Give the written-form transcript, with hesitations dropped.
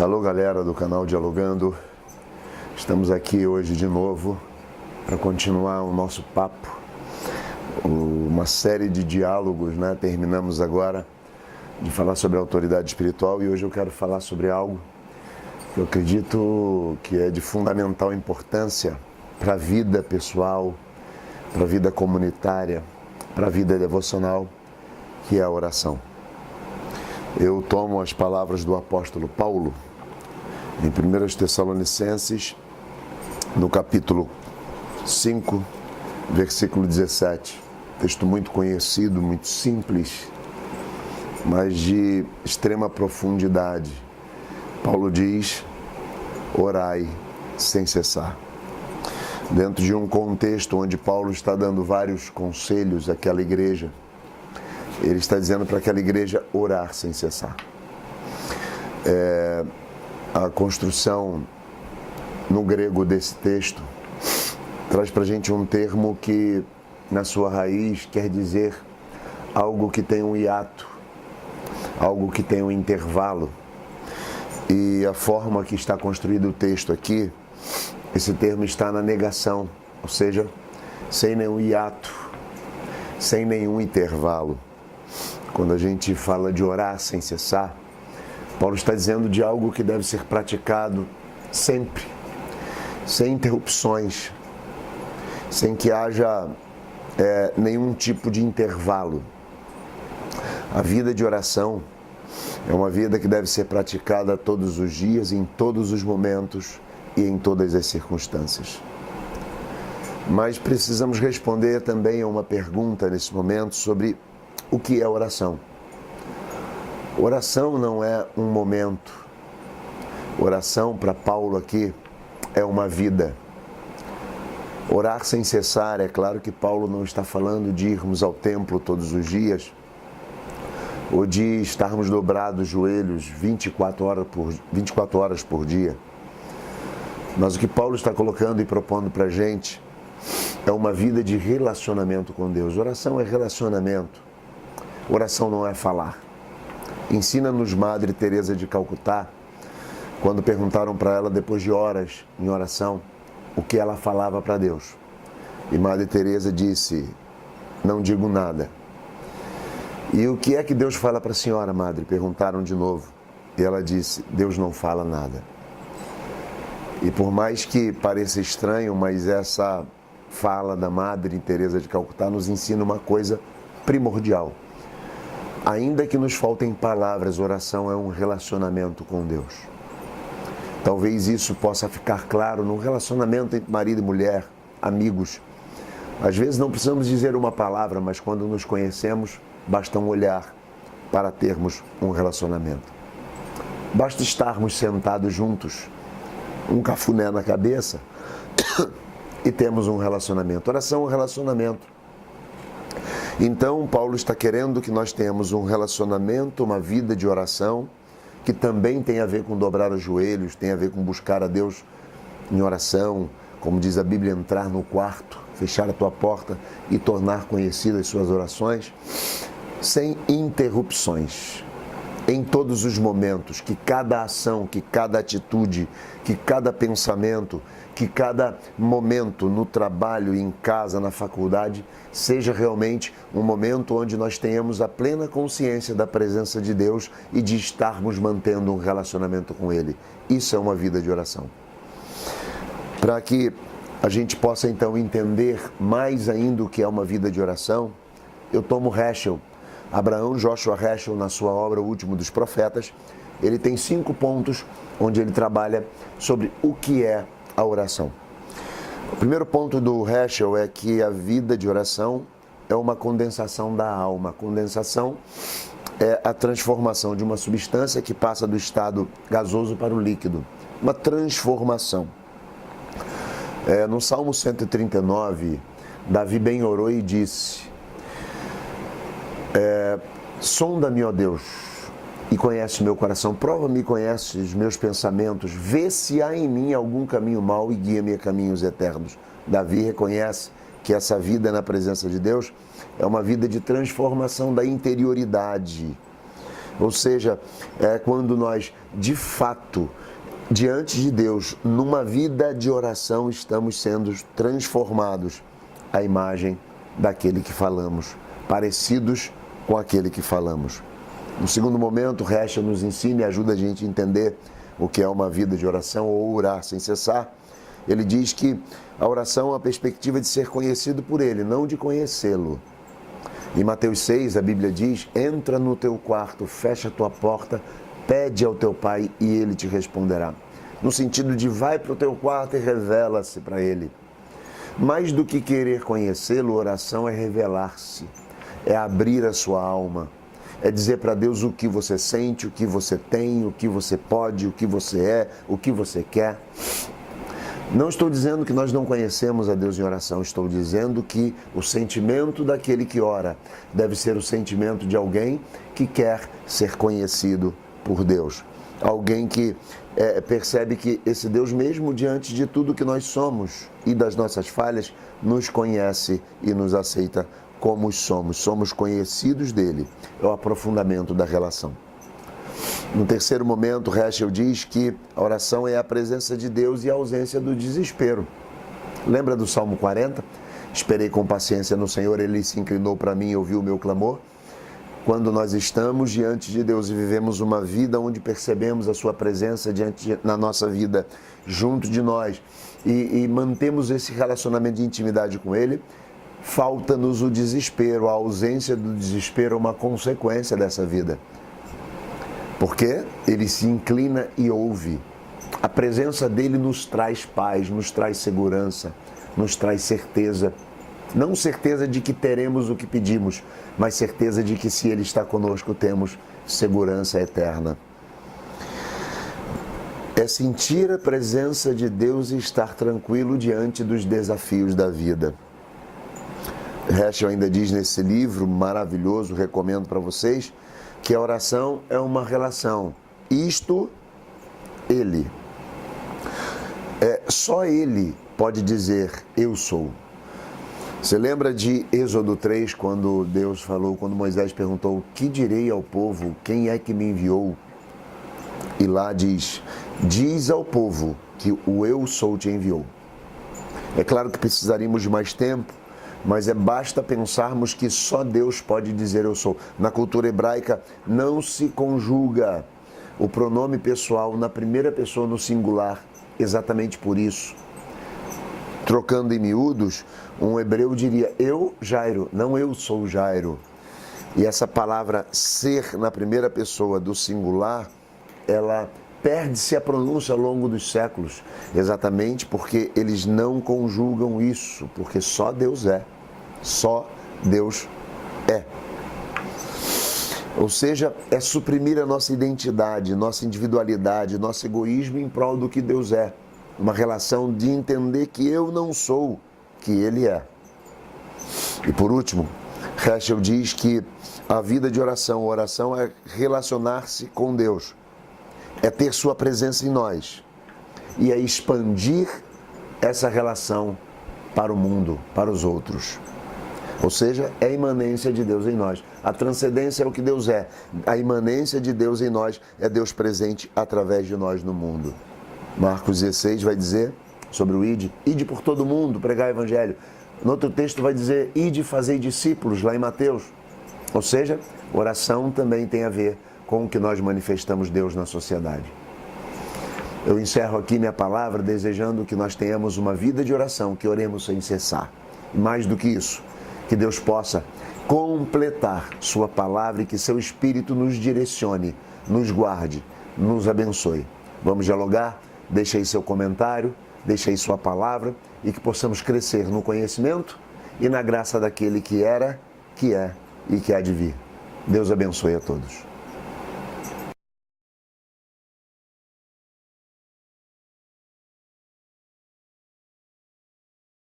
Alô, galera do canal Dialogando. Estamos aqui hoje de novo para continuar o nosso papo, uma série de diálogos, né? Terminamos agora de falar sobre a autoridade espiritual e hoje eu quero falar sobre algo que eu acredito que é de fundamental importância para a vida pessoal, para a vida comunitária, para a vida devocional, que é a oração. Eu tomo as palavras do apóstolo Paulo, em 1 Tessalonicenses, no capítulo 5, versículo 17. Texto muito conhecido, muito simples, mas de extrema profundidade. Paulo diz: orai sem cessar. Dentro de um contexto onde Paulo está dando vários conselhos àquela igreja, ele está dizendo para aquela igreja orar sem cessar. A construção no grego desse texto traz para a gente um termo que, na sua raiz, quer dizer algo que tem um hiato, algo que tem um intervalo. E a forma que está construído o texto aqui, esse termo está na negação, ou seja, sem nenhum hiato, sem nenhum intervalo. Quando a gente fala de orar sem cessar, Paulo está dizendo de algo que deve ser praticado sempre, sem interrupções, sem que haja nenhum tipo de intervalo. A vida de oração é uma vida que deve ser praticada todos os dias, em todos os momentos e em todas as circunstâncias. Mas precisamos responder também a uma pergunta nesse momento sobre o que é oração. Oração não é um momento. Oração, para Paulo aqui, é uma vida. Orar sem cessar, é claro que Paulo não está falando de irmos ao templo todos os dias, ou de estarmos dobrados os joelhos 24 horas por dia. Mas o que Paulo está colocando e propondo para a gente é uma vida de relacionamento com Deus. Oração é relacionamento. Oração não é falar. Ensina-nos Madre Teresa de Calcutá, quando perguntaram para ela, depois de horas em oração, o que ela falava para Deus. E Madre Teresa disse: não digo nada. E o que é que Deus fala para a senhora, Madre? Perguntaram de novo. E ela disse: Deus não fala nada. E por mais que pareça estranho, mas essa fala da Madre Teresa de Calcutá nos ensina uma coisa primordial. Ainda que nos faltem palavras, oração é um relacionamento com Deus. Talvez isso possa ficar claro num relacionamento entre marido e mulher, amigos. Às vezes não precisamos dizer uma palavra, mas quando nos conhecemos, basta um olhar para termos um relacionamento. Basta estarmos sentados juntos, um cafuné na cabeça, e temos um relacionamento. Oração é um relacionamento. Então, Paulo está querendo que nós tenhamos um relacionamento, uma vida de oração, que também tem a ver com dobrar os joelhos, tem a ver com buscar a Deus em oração, como diz a Bíblia, entrar no quarto, fechar a tua porta e tornar conhecidas as suas orações, sem interrupções. Em todos os momentos, que cada ação, que cada atitude, que cada pensamento, que cada momento no trabalho, em casa, na faculdade, seja realmente um momento onde nós tenhamos a plena consciência da presença de Deus e de estarmos mantendo um relacionamento com Ele. Isso é uma vida de oração. Para que a gente possa então entender mais ainda o que é uma vida de oração, eu tomo Heschel, Abraham Joshua Heschel, na sua obra O Último dos Profetas. Ele tem 5 pontos onde ele trabalha sobre o que é a oração. O primeiro ponto do Heschel é que a vida de oração é uma condensação da alma. A condensação é a transformação de uma substância que passa do estado gasoso para o líquido. Uma transformação. No Salmo 139, Davi bem orou e disse: sonda-me, ó Deus, e conhece o meu coração, prova-me e conhece os meus pensamentos, vê se há em mim algum caminho mau e guia-me a caminhos eternos. Davi reconhece que essa vida na presença de Deus é uma vida de transformação da interioridade. Ou seja, é quando nós, de fato, diante de Deus, numa vida de oração, estamos sendo transformados à imagem daquele que falamos, parecidos com aquele que falamos. No segundo momento, Heschel nos ensina e ajuda a gente a entender o que é uma vida de oração ou orar sem cessar. Ele diz que a oração é a perspectiva de ser conhecido por Ele, não de conhecê-lo. Em Mateus 6, a Bíblia diz: entra no teu quarto, fecha a tua porta, pede ao teu pai e ele te responderá. No sentido de vai para o teu quarto e revela-se para ele. Mais do que querer conhecê-lo, oração é revelar-se, é abrir a sua alma, é dizer para Deus o que você sente, o que você tem, o que você pode, o que você é, o que você quer. Não estou dizendo que nós não conhecemos a Deus em oração, estou dizendo que o sentimento daquele que ora deve ser o sentimento de alguém que quer ser conhecido por Deus. Alguém que percebe que esse Deus, mesmo diante de tudo que nós somos e das nossas falhas, nos conhece e nos aceita como somos. Somos conhecidos dele. É o aprofundamento da relação. No terceiro momento, Heschel diz que a oração é a presença de Deus e a ausência do desespero. Lembra do Salmo 40? Esperei com paciência no Senhor, Ele se inclinou para mim e ouviu o meu clamor. Quando nós estamos diante de Deus e vivemos uma vida onde percebemos a Sua presença na nossa vida, junto de nós, e mantemos esse relacionamento de intimidade com Ele, falta-nos o desespero. A ausência do desespero é uma consequência dessa vida. Porque Ele se inclina e ouve. A presença dEle nos traz paz, nos traz segurança, nos traz certeza. Não certeza de que teremos o que pedimos, mas certeza de que se Ele está conosco, temos segurança eterna. É sentir a presença de Deus e estar tranquilo diante dos desafios da vida. Heschel ainda diz nesse livro maravilhoso, recomendo para vocês, que a oração é uma relação. Isto, Ele. Só Ele pode dizer, eu sou. Você lembra de Êxodo 3, quando Deus falou, quando Moisés perguntou, que direi ao povo, quem é que me enviou? E lá diz ao povo que o eu sou te enviou. É claro que precisaríamos de mais tempo, mas basta pensarmos que só Deus pode dizer eu sou. Na cultura hebraica não se conjuga o pronome pessoal na primeira pessoa no singular, exatamente por isso. Trocando em miúdos, um hebreu diria eu, Jairo, não eu sou Jairo. E essa palavra ser na primeira pessoa do singular, ela perde-se a pronúncia ao longo dos séculos, exatamente porque eles não conjugam isso, porque só Deus é. Só Deus é. Ou seja, é suprimir a nossa identidade, nossa individualidade, nosso egoísmo em prol do que Deus é. Uma relação de entender que eu não sou, que Ele é. E por último, Heschel diz que a vida de oração é relacionar-se com Deus, é ter Sua presença em nós e é expandir essa relação para o mundo, para os outros. Ou seja, é a imanência de Deus em nós. A transcendência é o que Deus é. A imanência de Deus em nós é Deus presente através de nós no mundo. Marcos 16 vai dizer sobre o ide por todo mundo, pregar o evangelho. No outro texto vai dizer, ide fazer discípulos, lá em Mateus. Ou seja, oração também tem a ver com o que nós manifestamos Deus na sociedade. Eu encerro aqui minha palavra desejando que nós tenhamos uma vida de oração, que oremos sem cessar. E mais do que isso, que Deus possa completar Sua palavra e que Seu Espírito nos direcione, nos guarde, nos abençoe. Vamos dialogar? Deixe aí seu comentário, deixe aí sua palavra e que possamos crescer no conhecimento e na graça daquele que era, que é e que há de vir. Deus abençoe a todos.